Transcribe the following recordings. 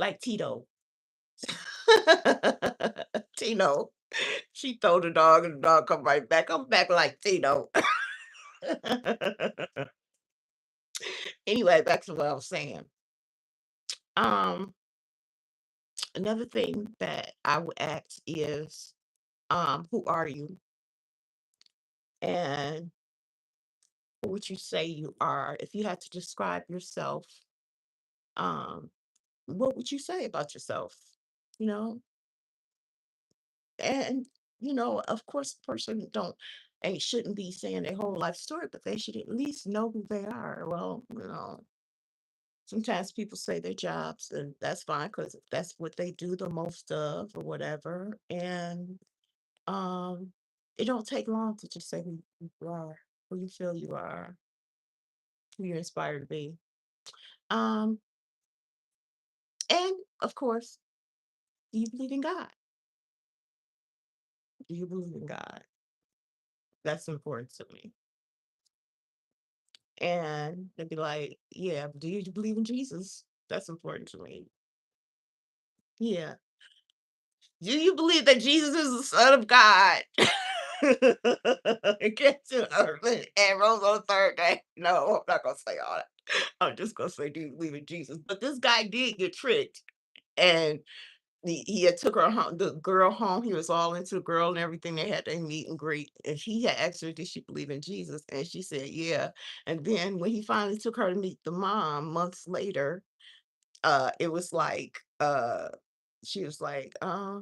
like Tito. Tino. She throw the dog and the dog come right back. I'm back like Tito. Anyway, back to what I was saying. Um, Another thing that I would ask is, who are you? And what would you say you are? If you had to describe yourself, um, what would you say about yourself? You know, and of course, a person don't and shouldn't be saying their whole life story, but they should at least know who they are. Well, sometimes people say their jobs, and that's fine because that's what they do the most of, or whatever. And um, it don't take long to just say who you are, who you feel you are, who you're inspired to be. Um, and of course, do you believe in God? Do you believe in God? That's important to me. And they'd be like, "Yeah, do you believe in Jesus?" That's important to me. Yeah. Do you believe that Jesus is the Son of God? Get to earth and rose on the third day. No, I'm not gonna say all that. I'm just gonna say, do you believe in Jesus? But this guy did get tricked, and he had took her home, the girl home. He was all into the girl and everything. They had their meet and greet, and he had asked her, "Did she believe in Jesus?" And she said, "Yeah." And then when he finally took her to meet the mom months later, it was like, she was like,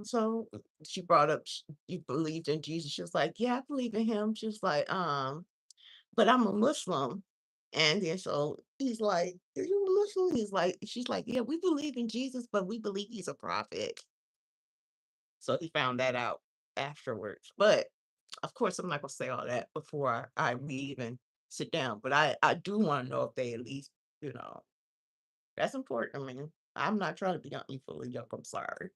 so she brought up, you believed in Jesus. She was like, "Yeah, I believe in him." She was like, but I'm a Muslim. And then so he's like, "Are you a Muslim?" She's like, "Yeah, we believe in Jesus, but we believe he's a prophet." So he found that out afterwards. But of course, I'm not gonna say all that before I leave and sit down. But I do want to know if they at least, you know, that's important. I mean, I'm not trying to be unequally yoked. I'm sorry.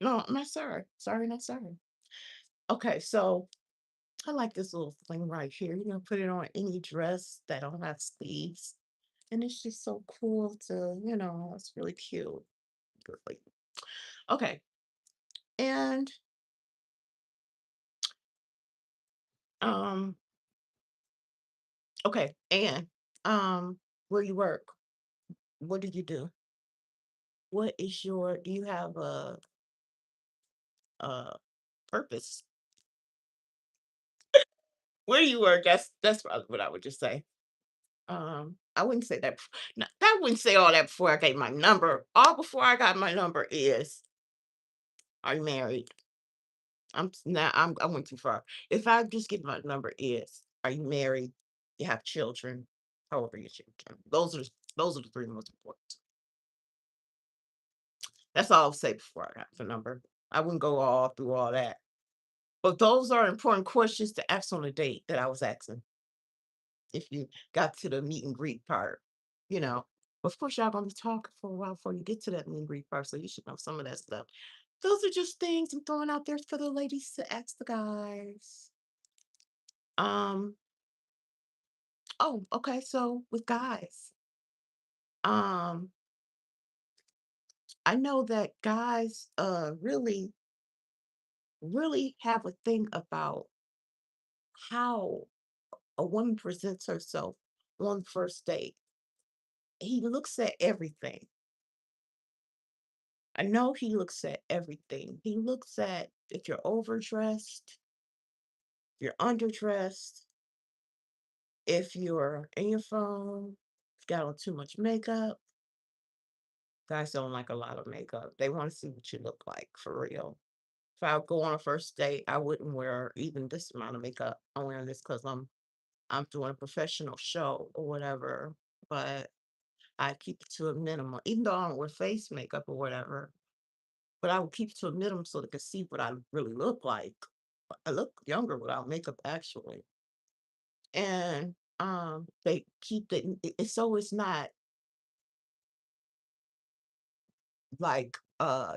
No, I'm not sorry. Sorry, not sorry. Okay, so I like this little thing right here. You can put it on any dress that don't have sleeves. And it's just so cool to, it's really cute. Really. Okay. And um, okay, and where you work, what do you do? What is do you have a purpose? Where you work, that's probably what I would just say. I wouldn't say that. No, I wouldn't say all that before I gave my number. All before I got my number is, are you married? I went too far. If I just give my number is, are you married? You have children? How old are your children? Those are the three most important. That's all I'll say before I got the number. I wouldn't go all through all that. But those are important questions to ask on a date that I was asking. If you got to the meet and greet part, you know. Of course, y'all gonna be talking for a while before you get to that meet and greet part, so you should know some of that stuff. Those are just things I'm throwing out there for the ladies to ask the guys. Um, oh, okay, so with guys, um, I know that guys really, really have a thing about how a woman presents herself on the first date. He looks at everything. I know he looks at everything. He looks at if you're overdressed, you're underdressed, if you're in your phone, got on too much makeup. Guys don't like a lot of makeup. They want to see what you look like for real. If I go on a first date, I wouldn't wear even this amount of makeup. I'm wearing this because I'm doing a professional show or whatever. But I keep it to a minimum, even though I don't wear face makeup or whatever. But I would keep it to a minimum so they could see what I really look like. I look younger without makeup, actually. And they keep so it's not like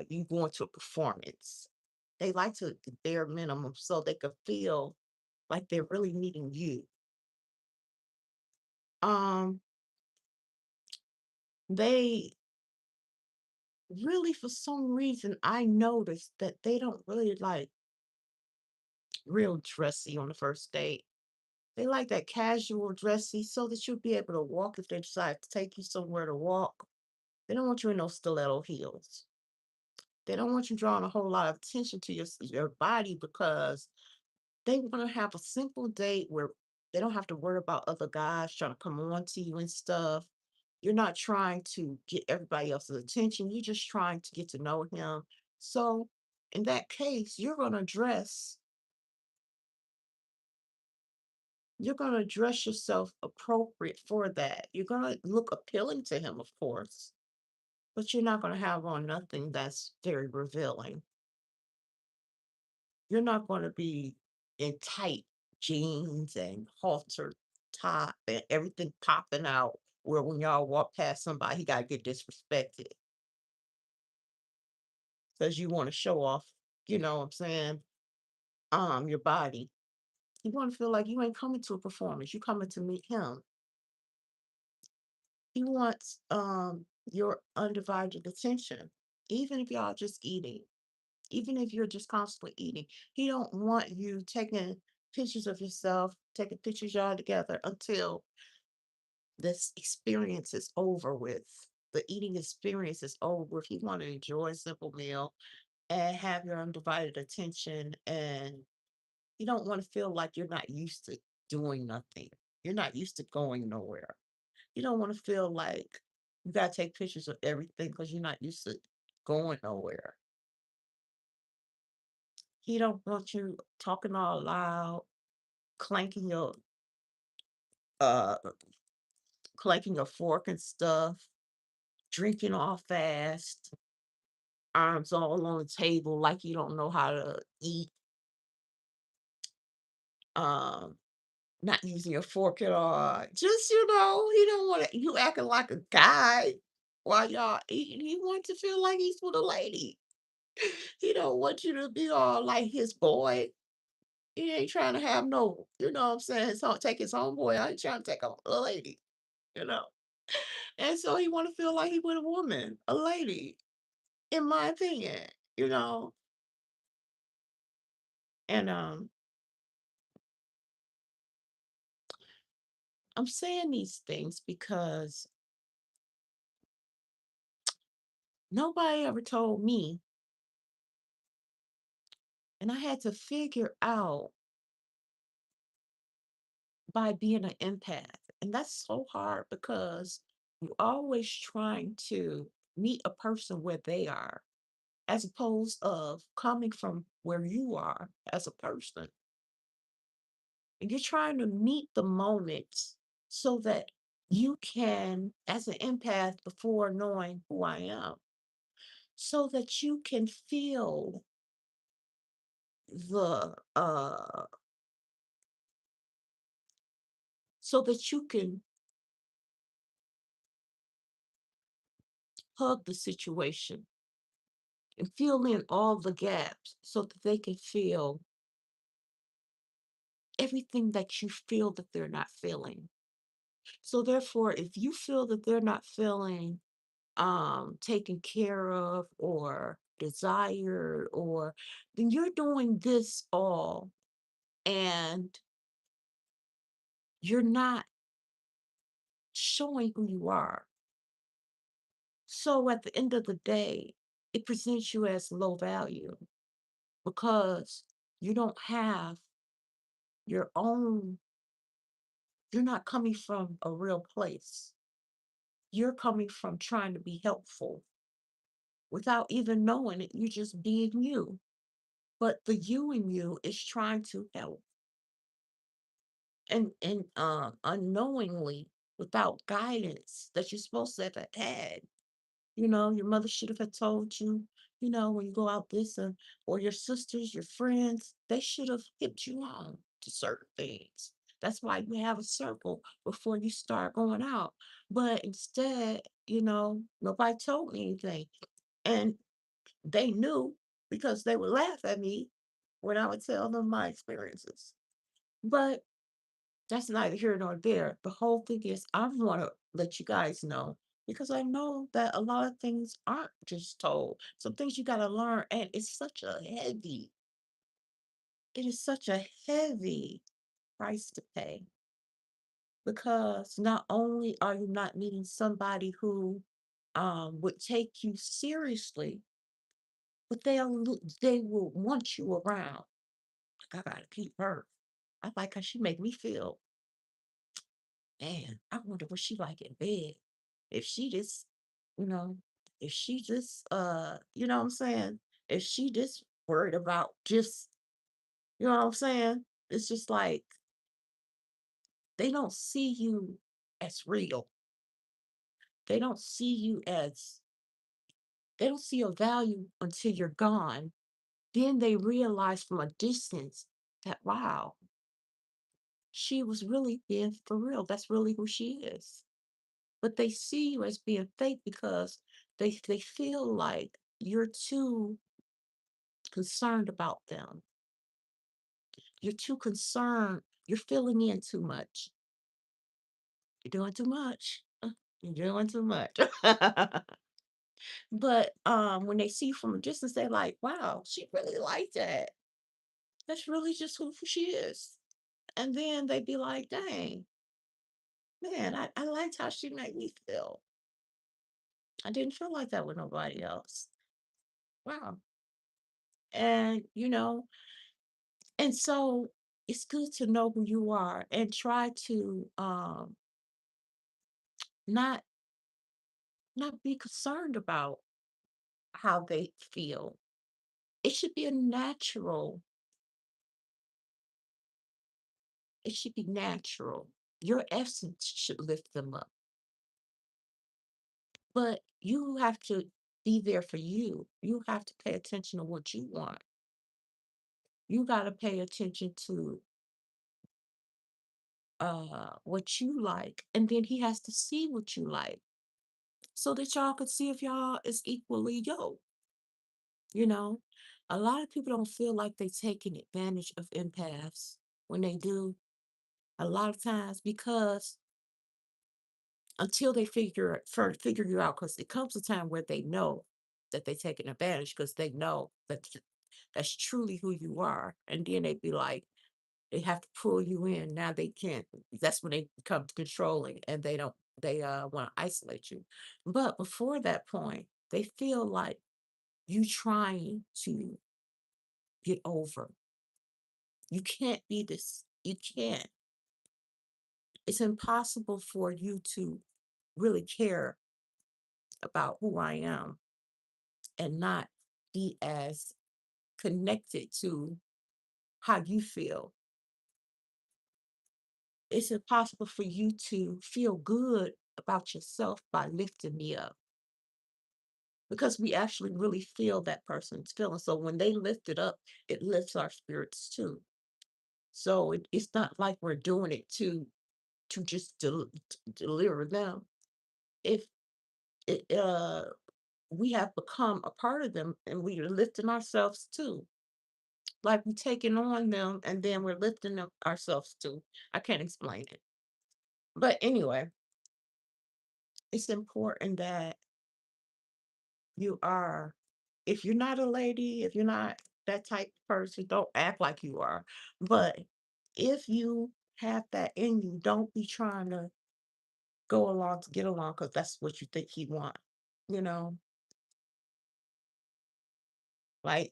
you going to a performance. They like to the bare minimum so they could feel like they're really meeting you. Um, they really, for some reason, I noticed that they don't really like real dressy on the first date. They like that casual dressy so that you'll be able to walk if they decide to take you somewhere to walk. They don't want you in those stiletto heels. They don't want you drawing a whole lot of attention to your body because they want to have a simple date where they don't have to worry about other guys trying to come on to you and stuff. You're not trying to get everybody else's attention. You're just trying to get to know him. So, in that case, you're going to dress yourself appropriate for that. You're going to look appealing to him, of course, but you're not going to have on nothing that's very revealing. You're not going to be in tight jeans and halter top and everything popping out where when y'all walk past somebody, he got to get disrespected because you want to show off, you know what I'm saying, your body. You want to feel like you ain't coming to a performance. You coming to meet him. He wants your undivided attention, even if y'all just eating, even if you're just constantly eating. He don't want you taking pictures of yourself, taking pictures y'all together until this experience is over with. The eating experience is over with. He want to enjoy a simple meal and have your undivided attention. And you don't want to feel like you're not used to doing nothing. You're not used to going nowhere. You don't want to feel like you got to take pictures of everything because you're not used to going nowhere. He don't want you talking all loud, clanking your uh clanking your fork and stuff, drinking all fast, arms all on the table like you don't know how to eat, um, not using your fork at all. Just, he don't want you acting like a guy while y'all eating. He wants to feel like he's with a lady. He don't want you to be all like his boy. He ain't trying to have no, what I'm saying, take his homeboy out. He trying to take a lady, you know. And so he want to feel like he with a woman, a lady, in my opinion, you know. And I'm saying these things because nobody ever told me, and I had to figure out by being an empath. And that's so hard because you're always trying to meet a person where they are, as opposed of coming from where you are as a person. And you're trying to meet the moment so that you can, as an empath, before knowing who I am, so that you can feel the so that you can hug the situation and fill in all the gaps so that they can feel everything that you feel that they're not feeling. So therefore, if you feel that they're not feeling taken care of or desired, or then you're doing this all and you're not showing who you are. So at the end of the day, it presents you as low value because you don't have your own, you're not coming from a real place. You're coming from trying to be helpful without even knowing it. You're just being you. But the you in you is trying to help. And unknowingly, without guidance that you're supposed to have had. Your mother should have had told you, when you go out this, or your sisters, your friends, they should have hipped you on to certain things. That's why you have a circle before you start going out. But instead, nobody told me anything. And they knew because they would laugh at me when I would tell them my experiences. But that's neither here nor there. The whole thing is, I want to let you guys know because I know that a lot of things aren't just told. Some things you got to learn, and it is such a heavy price to pay because not only are you not meeting somebody who would take you seriously, but they will want you around. Like, I gotta keep her. I like how she make me feel. Man, I wonder what she like in bed. If she just, you know, if she just, you know what I'm saying? If she just worried about just, you know what I'm saying? It's just like they don't see you as real. They don't see you as, they don't see your value until you're gone. Then they realize from a distance that, wow, she was really being for real. That's really who she is. But they see you as being fake because they feel like you're too concerned about them. You're too concerned. You're filling in too much. You're doing too much. You're doing too much. But when they see you from a distance, they're like, wow, she really like that. That's really just who she is. And then they'd be like, dang, man, I liked how she made me feel. I didn't feel like that with nobody else. Wow. And, and so it's good to know who you are and try to not not be concerned about how they feel. It should be a natural, it should be natural. Your essence should lift them up. But you have to be there for you. You have to pay attention to what you want. You got to pay attention to what you like. And then he has to see what you like so that y'all could see if y'all is equally yoked. You know, a lot of people don't feel like they taking advantage of empaths when they do. A lot of times because until they figure you out, because it comes a time where they know that they taking advantage because they know that that's truly who you are, and then they be like they have to pull you in. Now they can't. That's when they become controlling, and they don't. They want to isolate you. But before that point, they feel like you trying to get over. You can't be this. You can't. It's impossible for you to really care about who I am and not be as connected to how you feel. It's impossible for you to feel good about yourself by lifting me up because we actually really feel that person's feeling. So when they lift it up, it lifts our spirits too. So it's not like we're doing it to just deliver them. If it we have become a part of them and we are lifting ourselves too. Like we taking on them and then we're lifting them ourselves too. I can't explain it. But anyway, it's important that you are, if you're not a lady, if you're not that type of person, don't act like you are. But if you have that in you, don't be trying to go along to get along because that's what you think he want. You know, like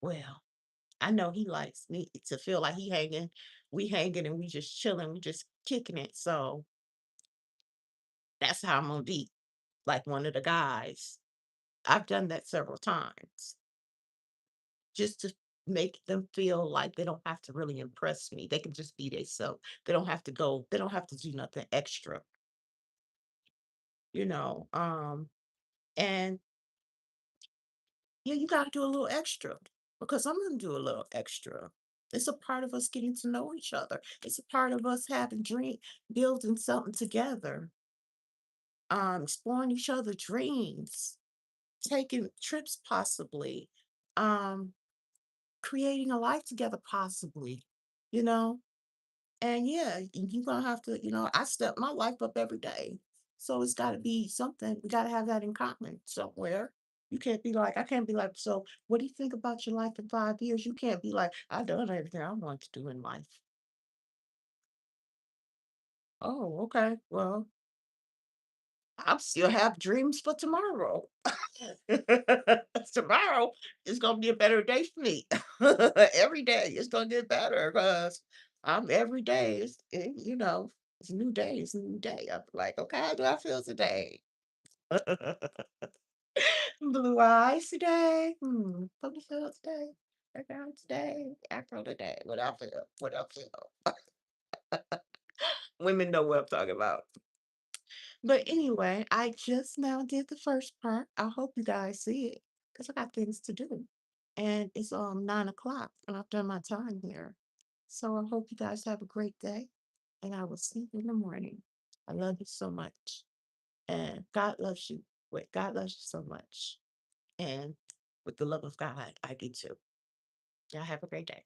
well, I know he likes me to feel like we hanging and we just chilling, we just kicking it. So that's how I'm gonna be, like one of the guys. I've done that several times just to make them feel like they don't have to really impress me. They can just be themselves. They don't have to do nothing extra, you know. And yeah, you gotta do a little extra because I'm gonna do a little extra. It's a part of us getting to know each other. It's a part of us having building something together, exploring each other's dreams, taking trips possibly, um, creating a life together possibly, you know? And yeah, you're gonna have to, I step my life up every day. So it's gotta be something. We gotta have that in common somewhere. You can't be like, I can't be like, so what do you think about your life in 5 years? You can't be like, I've done everything I want to do in life. Oh, okay. Well, I still have dreams for tomorrow. Tomorrow is gonna be a better day for me. Every day it's gonna get better because I'm every day it's a new day, it's a new day. I'm like, okay, how do I feel today? Blue eyes today. Ponytail today. Background today. Afro today. What I feel. What I feel. Women know what I'm talking about. But anyway, I just now did the first part. I hope you guys see it because I got things to do. And it's 9 o'clock and I've done my time here. So I hope you guys have a great day and I will see you in the morning. I love you so much. And God loves you. Wait, God loves you so much. And with the love of God, I do too. Y'all have a great day.